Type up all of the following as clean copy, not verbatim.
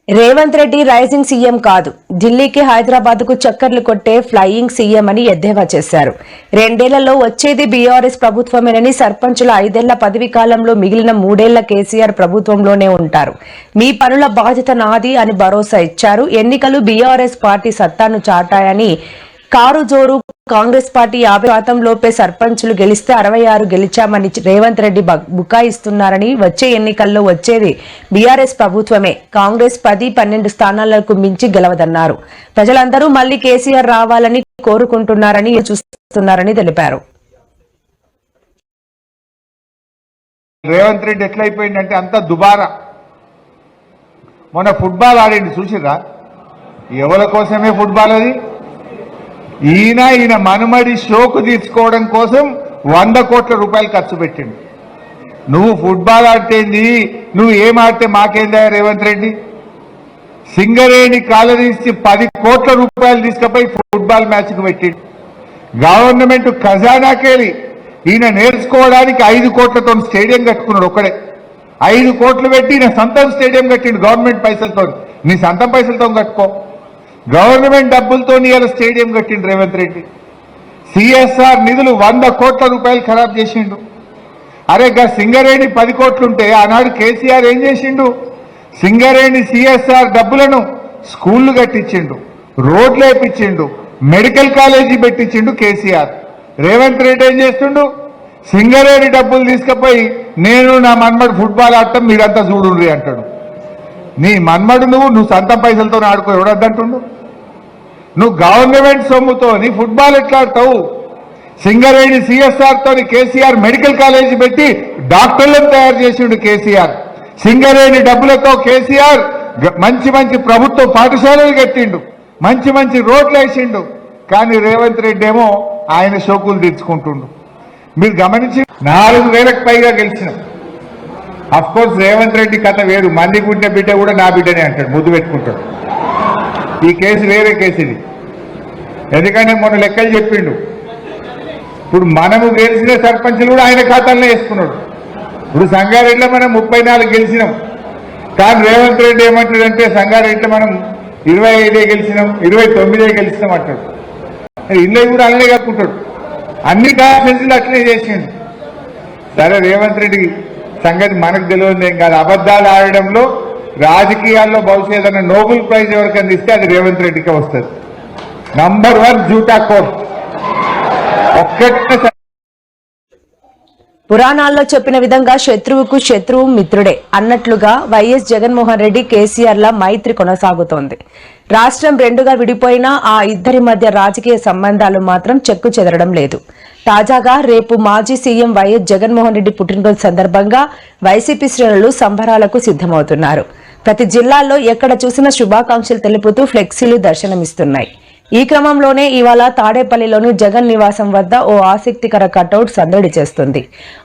Revanth Reddy rising CM కాదు, ఢిల్లీకి హైదరాబాద్ కు చక్కర్లు కొట్టే ఫ్లయింగ్ సీఎం అని ఎద్దేవా చేశారు. 2 ఏళ్లలో వచ్చేది బీఆర్ఎస్ ప్రభుత్వమేనని, సర్పంచుల 5 ఏళ్ల పదవీ కాలంలో మిగిలిన 3 ఏళ్ల కేసీఆర్ ప్రభుత్వంలోనే ఉంటారు, మీ పనుల బాధ్యత నాది అని భరోసా ఇచ్చారు. ఎన్నికలు బీఆర్ఎస్ పార్టీ సత్తాను చాటాయని, కారు జోరు కాంగ్రెస్ పార్టీ 50% లోపే సర్పంచులు గెలిస్తే 66 గెలిచామని రేవంత్ రెడ్డి బుకాయిస్తున్నారని, వచ్చే ఎన్నికల్లో వచ్చేది బీఆర్ఎస్ ప్రభుత్వమే, కాంగ్రెస్ 10-12 స్థానాలకు మించి గెలవదన్నారు. ప్రజలందరూ మళ్లీ కేసీఆర్ రావాలని కోరుకుంటున్నారని, చూస్తున్నారని తెలిపారు. రేవంత్ రెడ్డి ఎట్లయిపోయిందంటే అంత దుబారా. మొన్న ఫుట్బాల్ ఆడింది చూసిరా, ఎవరి కోసమే ఫుట్బాల్ అది. ఈయన మనుమడి షోకు తీర్చుకోవడం కోసం 100 కోట్ల రూపాయలు ఖర్చు పెట్టిండు. నువ్వు ఫుట్బాల్ ఆడితేంది, నువ్వు ఏం ఆడితే మాకేందా రేవంత్ రెడ్డి? సింగరేణి కాలనీసి 10 కోట్ల రూపాయలు తీసుకుపోయి ఫుట్బాల్ మ్యాచ్కు పెట్టిండు. గవర్నమెంట్ ఖజానాకెళ్ళి ఈయన నేర్చుకోవడానికి 5 కోట్లతో స్టేడియం కట్టుకున్నాడు ఒక్కడే. 5 కోట్లు పెట్టి ఈయన సొంతం స్టేడియం కట్టిండు గవర్నమెంట్ పైసలతో. నీ సొంతం పైసలతో కట్టుకో, గవర్నమెంట్ డబ్బులతో ఇలా స్టేడియం కట్టిండు రేవంత్ రెడ్డి. సిఎస్ఆర్ నిధులు 100 కోట్ల రూపాయలు ఖరాబ్ చేసిండు. అరే గా సింగరేణి 10 కోట్లుంటే ఆనాడు కేసీఆర్ ఏం చేసిండు? సింగరేణి సిఎస్ఆర్ డబ్బులను స్కూళ్లు కట్టించిండు, రోడ్లు వేపించిండు, మెడికల్ కాలేజీ పెట్టించిండు కేసీఆర్. రేవంత్ రెడ్డి ఏం చేస్తుండు? సింగరేణి డబ్బులు తీసుకుపోయి నేను నా మన్మడు ఫుట్బాల్ ఆడటం మీరంతా చూడుండ్రి అంటాడు. నీ మన్మడు నువ్వు సొంతం పైసలతో ఆడుకో, ఎవడద్దంటుండు? నువ్వు గవర్నమెంట్ సొమ్ముతో ఫుట్బాల్ ఎట్లా ఆడతావు? సింగరేణి సిఎస్ఆర్ తోని కేసీఆర్ మెడికల్ కాలేజీ పెట్టి డాక్టర్లను తయారు చేసిండు కేసీఆర్. సింగరేణి డబ్బులతో కేసీఆర్ మంచి మంచి ప్రభుత్వ పాఠశాలలు కట్టిండు, మంచి మంచి రోడ్లు వేసిండు. కానీ రేవంత్ రెడ్డి ఏమో ఆయన షోకులు తీర్చుకుంటుండు. మీరు గమనించి 4,000కు పైగా గెలిచినాం. అఫ్ కోర్స్ రేవంత్ రెడ్డి కథ వేరు, మంది గుంటె బిడ్డ కూడా నా బిడ్డనే అంటాడు, ముద్దు పెట్టుకుంటాడు. ఈ కేసు వేరే కేసు ఇది. ఎందుకంటే మొన్న లెక్కలు చెప్పిండు. ఇప్పుడు మనము గెలిచిన సర్పంచులు కూడా ఆయన ఖాతాల్లో వేసుకున్నాడు. ఇప్పుడు సంగారెడ్డిలో మనం 34 గెలిచినాం, కానీ రేవంత్ రెడ్డి ఏమంటాడంటే సంగారెడ్డిలో మనం 25 గెలిచినాం, 29 గెలిచినాం అంటాడు. ఇల్లు కూడా అలానే కట్టుకుంటాడు. అన్ని కాన్స్టిట్యూన్సీలు అట్లనే చేసిండు. సరే రేవంత్ రెడ్డి సంగతి మనకు తెలియదు ఏం కాదు. అబద్దాలు ఆడడంలో రాజకీయాల్లో బహుశా ఏదైనా నోబెల్ ప్రైజ్ ఎవరికైనా ఇస్తే అది రేవంత్ రెడ్డికే వస్తుంది. నంబర్ 1 జూటా కోర్. ఒక్కటే పురాణాల్లో చెప్పిన విధంగా శత్రువుకు శత్రువు మిత్రుడే అన్నట్లుగా వైఎస్ జగన్మోహన్ రెడ్డి కేసీఆర్ల మైత్రి కొనసాగుతోంది. రాష్ట్రం 2గా విడిపోయినా ఆ ఇద్దరి మధ్య రాజకీయ సంబంధాలు మాత్రం చెక్కు చెదరడం లేదు. తాజాగా రేపు మాజీ సీఎం వైఎస్ జగన్మోహన్ రెడ్డి పుట్టినరోజు సందర్భంగా వైసీపీ శ్రేణులు సంబరాలకు సిద్దమవుతున్నారు. ప్రతి జిల్లాల్లో ఎక్కడ చూసినా శుభాకాంక్షలు తెలుపుతూ ఫ్లెక్సీలు దర్శనమిస్తున్నాయి. ఈ క్రమంలోనే ఇవాళ తాడేపల్లిలోని జగన్ నివాసం వద్ద ఓ ఆసక్తికర కటౌట్ సందడి చేస్తుంది.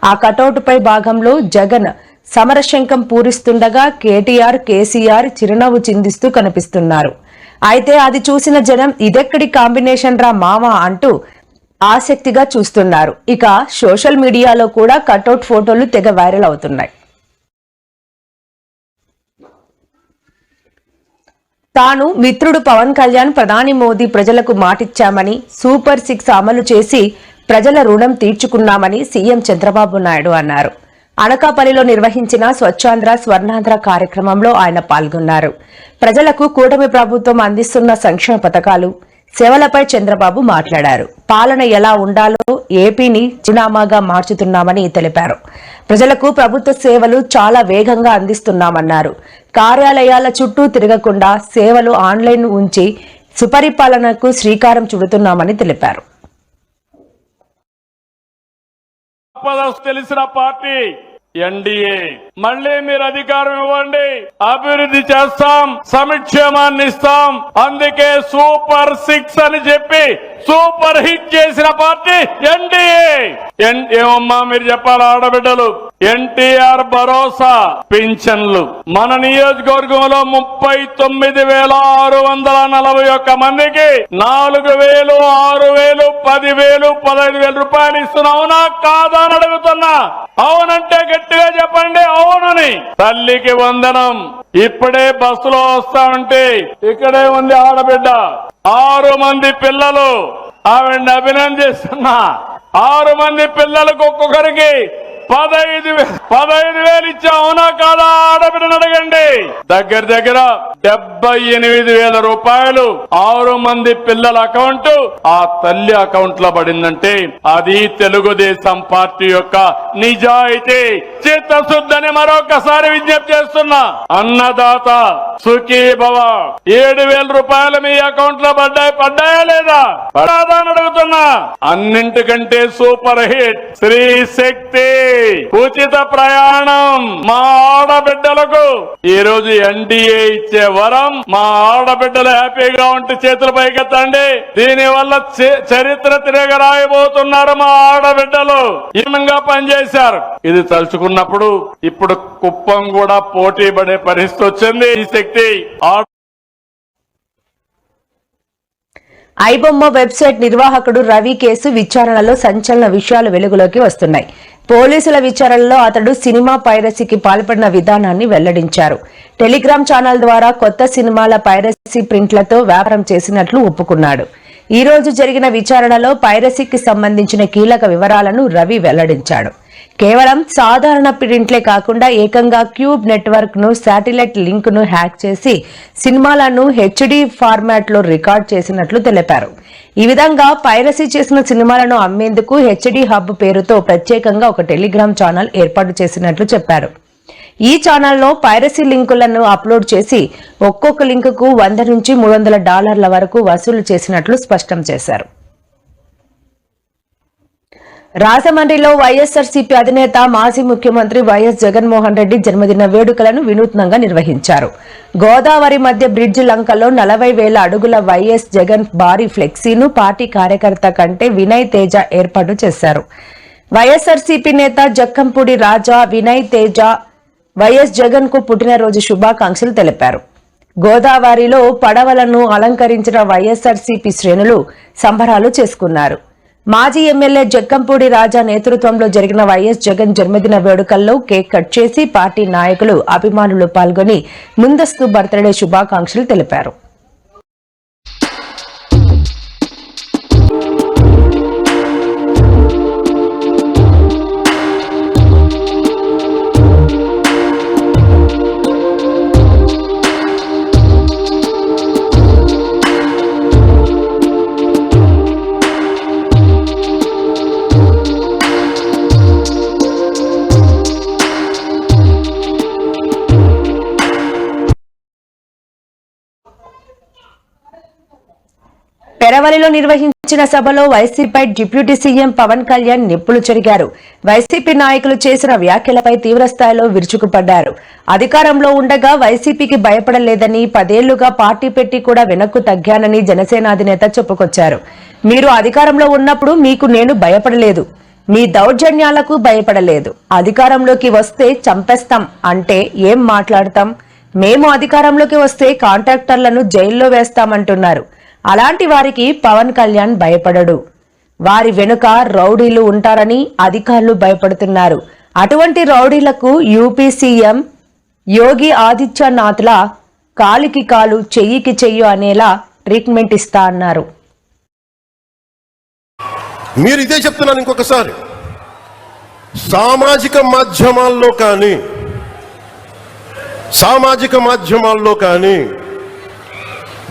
ఆ కటౌట్ పై భాగంలో జగన్ సమరశంఖం పూరిస్తుండగా కేటీఆర్, కేసీఆర్ చిరునవ్వు చిందిస్తూ కనిపిస్తున్నారు. అయితే అది చూసిన జనం ఇదెక్కడి కాంబినేషన్ రా మామా అంటూ ఆసక్తిగా చూస్తున్నారు. ఇక సోషల్ మీడియాలో కూడా కటౌట్ ఫోటోలు తెగ వైరల్ అవుతున్నాయి. తాను మిత్రుడు పవన్ కళ్యాణ్, ప్రధాని మోదీ ప్రజలకు మాటిచ్చామని, సూపర్ 6 అమలు చేసి ప్రజల రుణం తీర్చుకున్నామని సీఎం చంద్రబాబు నాయుడు అన్నారు. అనకాపల్లిలో నిర్వహించిన స్వచ్ఛాంధ్ర స్వర్ణాంధ్ర కార్యక్రమంలో ఆయన పాల్గొన్నారు. ప్రజలకు కూటమి ప్రభుత్వం అందిస్తున్న సంక్షేమ పథకాలు, సేవలపై చంద్రబాబు మాట్లాడారు. పాలన ఎలా ఉండాలో ఏపీని చిరునామాగా మార్చుతున్నామని తెలిపారు. ప్రజలకు ప్రభుత్వ సేవలు చాలా వేగంగా అందిస్తున్నామన్నారు. కార్యాలయాల చుట్టూ తిరగకుండా సేవలు ఆన్లైన్ ఉంచి సుపరిపాలనకు శ్రీకారం చుడుతున్నామని తెలిపారు. తెలిసిన పార్టీ ఎన్డీఏ. మళ్ళీ మీరు అధికారం ఇవ్వండి, అభివృద్ధి చేస్తాం, సంక్షేమాన్ని ఇస్తాం. అందుకే సూపర్ 6 అని చెప్పి సూపర్ హిట్ చేసిన పార్టీ ఎన్డీఏ. ఏమమ్మా మీరు చెప్పాలి ఆడబిడ్డలు, ఎన్టీఆర్ భరోసా పింఛన్లు మన నియోజకవర్గంలో 39,641 మందికి 4,000, 6,000, 10,000, 15,000 రూపాయలు ఇస్తున్నా. అవునా కాదా అని అడుగుతున్నా. అవునంటే గట్టిగా చెప్పండి అవునని. తల్లికి వందనం. ఇప్పుడే బస్సులో వస్తా ఉంటే ఇక్కడే ఉంది ఆడబిడ్డ, 6 మంది పిల్లలు. ఆవిడ్ని అభినందిస్తున్నా. 6 మంది పిల్లలకు ఒక్కొక్కరికి 15,000 ఇచ్చా. అవునా కాదా ఆడబిడ్డను అడగండి. దగ్గర 78,000 రూపాయలు 6 మంది పిల్లల అకౌంట్ ఆ తల్లి అకౌంట్ లో పడిందంటే అది తెలుగుదేశం పార్టీ యొక్క నిజాయితీ, చిత్తశుద్ధని మరొకసారి విజ్ఞప్తి చేస్తున్నా. అన్నదాత సుఖీ భవ 7,000 రూపాయలు మీ అకౌంట్ లో పడ్డాయా లేదా పడాదా అని అడుగుతున్నా. అన్నింటికంటే సూపర్ హిట్ శ్రీ శక్తి ఉచిత ప్రయాణం మా ఆడబిడ్డలకు. ఈ రోజు ఎన్డీఏ ఇచ్చే వరం. మా ఆడబిడ్డలు హ్యాపీగా ఉంటే చేతులు పైకెత్తండి. దీని వల్ల చరిత్ర తిరగరాయబోతున్నారు మా ఆడబిడ్డలు. ఏమంగా పనిచేశారు. ఇది తలుచుకున్నప్పుడు ఇప్పుడు కుప్పం కూడా పోటీ పడే పరిస్థితి వచ్చింది. ఈ శక్తి ఐబొమ్మ వెబ్సైట్ నిర్వాహకుడు రవి కేసు విచారణలో సంచలన విషయాలు వెలుగులోకి వస్తున్నాయి. పోలీసుల విచారణలో అతడు సినిమా పైరసీకి పాల్పడిన విధానాన్ని వెల్లడించారు. టెలిగ్రామ్ ఛానల్ ద్వారా కొత్త సినిమాల పైరసీ ప్రింట్లతో వ్యాపారం చేసినట్లు ఒప్పుకున్నాడు. ఈ రోజు జరిగిన విచారణలో పైరసీకి సంబంధించిన కీలక వివరాలను రవి వెల్లడించాడు. కేవలం సాధారణ ప్రింట్లే కాకుండా ఏకంగా క్యూబ్ నెట్వర్క్ ను, శాటిలైట్ లింక్ ను హ్యాక్ చేసి సినిమాలను హెచ్డి ఫార్మాట్ లో రికార్డ్ చేసినట్లు తెలిపారు. ఈ విధంగా పైరసీ చేసిన సినిమాలను అమ్మేందుకు హెచ్డి హబ్ పేరుతో ప్రత్యేకంగా ఒక టెలిగ్రామ్ ఛానల్ ఏర్పాటు చేసినట్లు చెప్పారు. ఈ ఛానల్లో పైరసీ లింకులను అప్లోడ్ చేసి ఒక్కొక్క లింకుకు $100 నుంచి $300 వరకు వసూలు చేసినట్లు స్పష్టం చేశారు. రాజమండ్రిలో వైఎస్ఆర్సీపీ అధినేత మాజీ ముఖ్యమంత్రి వైఎస్ జగన్మోహన్ రెడ్డి జన్మదిన వేడుకలను వినూత్నంగా నిర్వహించారు. గోదావరి మధ్య బ్రిడ్జి లంకలో 40,000 అడుగుల వైఎస్ జగన్ భారీ ఫ్లెక్సీను పార్టీ కార్యకర్త కంటే వినయ్ తేజ ఏర్పాటు చేశారు. వైఎస్ఆర్సీపీ నేత జక్కంపూడి రాజా వినయ్ తేజ వైఎస్ జగన్ కు పుట్టినరోజు శుభాకాంక్షలు తెలిపారు. గోదావరిలో పడవలను అలంకరించిన వైఎస్ఆర్సీపీ శ్రేణులు సంబరాలు చేసుకున్నారు. మాజీ ఎమ్మెల్యే జక్కంపూడి రాజా నేతృత్వంలో జరిగిన వైఎస్ జగన్ జన్మదిన వేడుకల్లో కేక్ కట్ చేసి పార్టీ నాయకులు, అభిమానులు పాల్గొని ముందస్తు బర్త్డే శుభాకాంక్షలు తెలిపారు. పెరవలిలో నిర్వహించిన సభలో వైసీపీపై డిప్యూటీ సీఎం పవన్ కళ్యాణ్ నిప్పులు చెరిగారు. వైసీపీ నాయకులు చేసిన వ్యాఖ్యలపై తీవ్రస్థాయిలో విరుచుకుపడ్డారు. అధికారంలో ఉండగా వైసీపీకి భయపడలేదని, 10 ఏళ్లుగా పార్టీ పెట్టి కూడా వెనక్కు తగ్గానని జనసేన అధినేత చెప్పుకొచ్చారు. మీరు అధికారంలో ఉన్నప్పుడు మీకు నేను భయపడలేదు, మీ దౌర్జన్యాలకు భయపడలేదు. అధికారంలోకి వస్తే చంపేస్తాం అంటే ఏం మాట్లాడతాం? మేము అధికారంలోకి వస్తే కాంట్రాక్టర్లను జైల్లో వేస్తామంటున్నారు. అలాంటి వారికి పవన్ కళ్యాణ్ భయపడడు. వారి వెనుక రౌడీలు ఉంటారని అధికారులు భయపడుతున్నారు. అటువంటి రౌడీలకు యూపీ సీఎం యోగి ఆదిత్యనాథ్ల కాలికి కాలు, చెయ్యికి చెయ్యి అనేలా ట్రీట్మెంట్ ఇస్తా అన్నారు. మీరు ఇదే చెప్తున్నాను ఇంకొకసారి. సామాజిక మాధ్యమాల్లో కానీ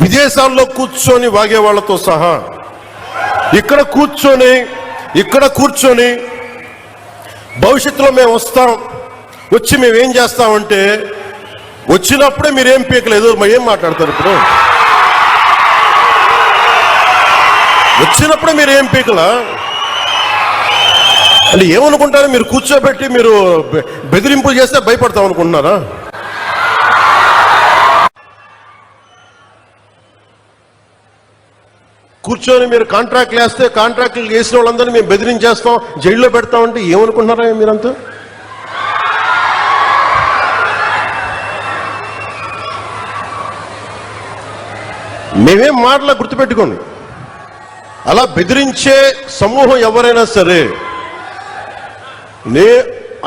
విదేశాల్లో కూర్చొని వాగే వాళ్ళతో సహా ఇక్కడ కూర్చొని భవిష్యత్తులో మేము వస్తాం, వచ్చి మేమేం చేస్తామంటే వచ్చినప్పుడే మీరేం పీకలేదు, ఏం మాట్లాడతారు? ఇప్పుడు వచ్చినప్పుడే మీరు ఏం పీకలా అంటే ఏమనుకుంటారు? మీరు కూర్చోబెట్టి మీరు బెదిరింపులు చేస్తే భయపడతాం అనుకుంటున్నారా? కూర్చొని మీరు కాంట్రాక్ట్లు వేస్తే కాంట్రాక్ట్లు చేసిన వాళ్ళందరినీ మేము బెదిరించేస్తాం, జైల్లో పెడతామంటే ఏమనుకుంటున్నారా మీరంతా? మేమేం మాటలా గుర్తుపెట్టుకోండి. అలా బెదిరించే సమూహం ఎవరైనా సరే,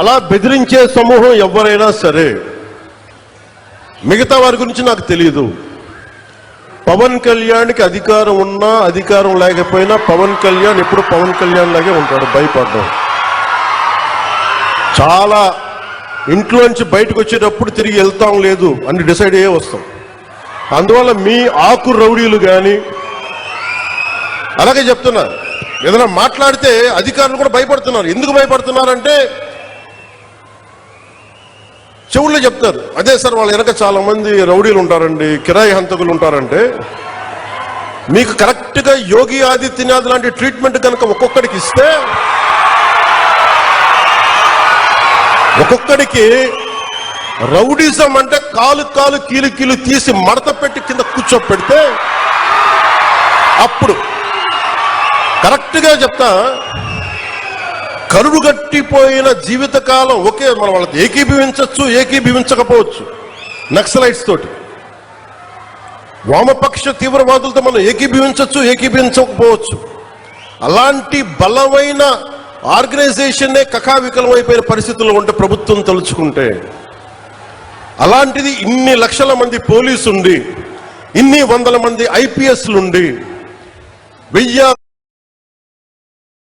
అలా బెదిరించే సమూహం ఎవరైనా సరే, మిగతా వారి గురించి నాకు తెలియదు. పవన్ కళ్యాణ్కి అధికారం ఉన్నా అధికారం లేకపోయినా పవన్ కళ్యాణ్ ఎప్పుడు పవన్ కళ్యాణ్ లాగే ఉంటాడు. భయపడ్డాం. చాలా ఇంట్లోంచి బయటకు వచ్చేటప్పుడు తిరిగి వెళ్తాం లేదు అని డిసైడ్ అయ్యే వస్తాం. అందువల్ల మీ ఆకు రౌడీలు కానీ అలాగే చెప్తున్నారు. ఏదైనా మాట్లాడితే అధికారులు కూడా భయపడుతున్నారు. ఎందుకు భయపడుతున్నారంటే చెవుల్లో చెప్తారు, అదే సార్ వాళ్ళ వెనక చాలా మంది రౌడీలు ఉంటారండి, కిరాయి హంతకులు ఉంటారంటే, మీకు కరెక్ట్గా యోగి ఆదిత్యనాథ్ లాంటి ట్రీట్మెంట్ కనుక ఒక్కొక్కడికి ఇస్తే, ఒక్కొక్కడికి రౌడీజం అంటే కాలు కాలు కీలు కీలు తీసి మడత పెట్టి కింద కూర్చోపెడితే, అప్పుడు కరెక్ట్గా చెప్తా, కరుడు గట్టిపోయిన జీవితకాలం ఓకే, మనం వాళ్ళకి ఏకీభవించవచ్చు, ఏకీభవించకపోవచ్చు. నక్సలైట్స్ తోటి, వామపక్ష తీవ్రవాదులతో మనం ఏకీభవించవచ్చు, ఏకీభవించకపోవచ్చు. అలాంటి బలమైన ఆర్గనైజేషన్నే కకావికలం అయిపోయిన పరిస్థితుల్లో ఉంటే ప్రభుత్వం తలుచుకుంటే, అలాంటిది ఇన్ని లక్షల మంది పోలీసుండి, ఇన్ని వందల మంది ఐపీఎస్లుండి, 1000